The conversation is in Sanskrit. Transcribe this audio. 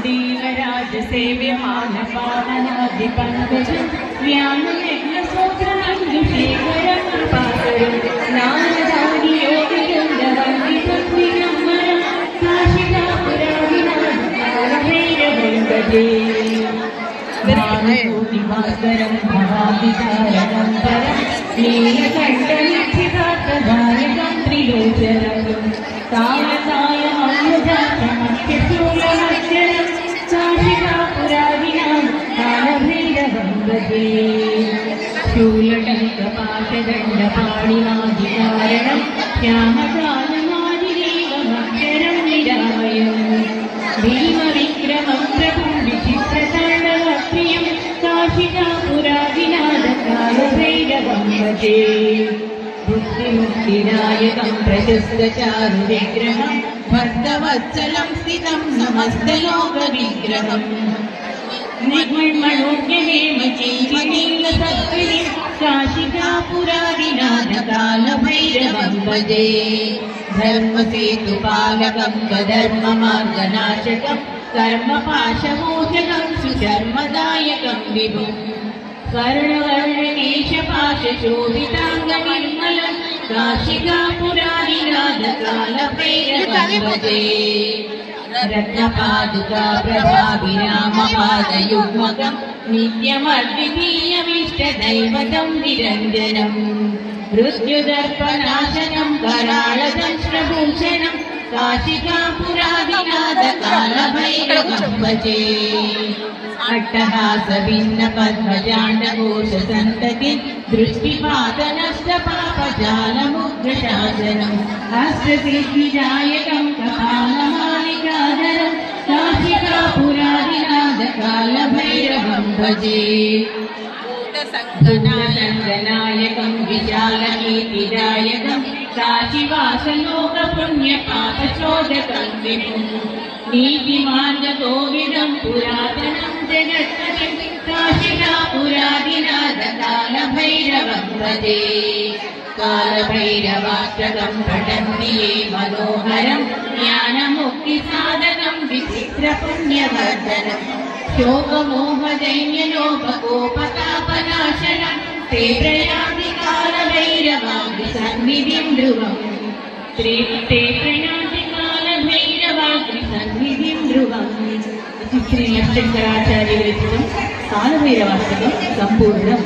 दीनराज सेव्यमानपावनादिपङ्कजं व्यामयज्ञसूत्रमञ्जुशेखरं कृपाकरं नारदादि योगचन्द्रवन्दितस्मिरमरं काशिकापुरादिनाथकालभैरवं भजे भानुकोटिभास्करं भवादितारकं परं नीलकण्ठनिधिघातदायकं त्रिलोचनं कालकालमन्यजातमत्यशूलमक्षरं काशिकापुरादिनां कालभैरवं भजे शूलटङ्कपाशदण्डपाणिमादिकारणं श्यामकालमादिदेवमक्षरं निरामयम् भीमविक्रमं प्रभुं विचित्रताण्डवप्रियं काशिकापुरादिनाथकालभैरवं भजे बुद्धिमुक्तिदायकं प्रशस्तचारुविग्रहं भक्तवत्सलं स्थितं समस्तलोकविग्रहम् निर्मणोज्ञहेमचैवनीलसत्त्वरिं काशिकापुरादिनाथकालभैरवं भजे धर्मसेतुपालकं स्वधर्ममार्गनाशकं कर्मपाशमोचकं सुचर्मदायकं विभुं कर्णवर्णकेशपाशशोभिताङ्गनिर्मलं काशिकापुरादिनाथकालभैरवं भजे रत्नपादुका प्रभाविरामपादयुग्मकं नित्यमद्वितीयमिष्टदैवतं निरञ्जनं मृत्युदर्पनाशनं कराळदंष्ट्रभूषणं काशिकापुरादिनाथकालभैरवं भजे अट्टहासभिन्नपद्मजाण्डकोशसन्ततिं दृष्टिपातनष्टपापजालमुग्रशासनं हस्तसिद्धिदायकं कपालमालिकाधरं काशिकापुरादिनाथकालभैरवं भजे भूतसङ्गनायकं विशालकीर्तिदायकं काशिवासलोकपुण्यपापशोधकं विभुं नीतिमार्गकोविदं पुरातनं जगत्पतिं काशिकापुरादिनाथकालभैरवं भजे कालभैरवाष्टकं पठन्ति ये मनोहरं ज्ञानमुक्तिसाधकं विचित्रपुण्यवर्धनं शोकमोहदैन्यलोककोपतापनाशनं ते प्रयान्ति कालभैरवाग्निसन्निधिं ध्रुवम् ते प्रयान्ति कालभैरवाग्निसन्निधिं ध्रुवम् श्री शङ्कराचार्य विरचितं कालभैरवाष्टकं सम्पूर्णम्।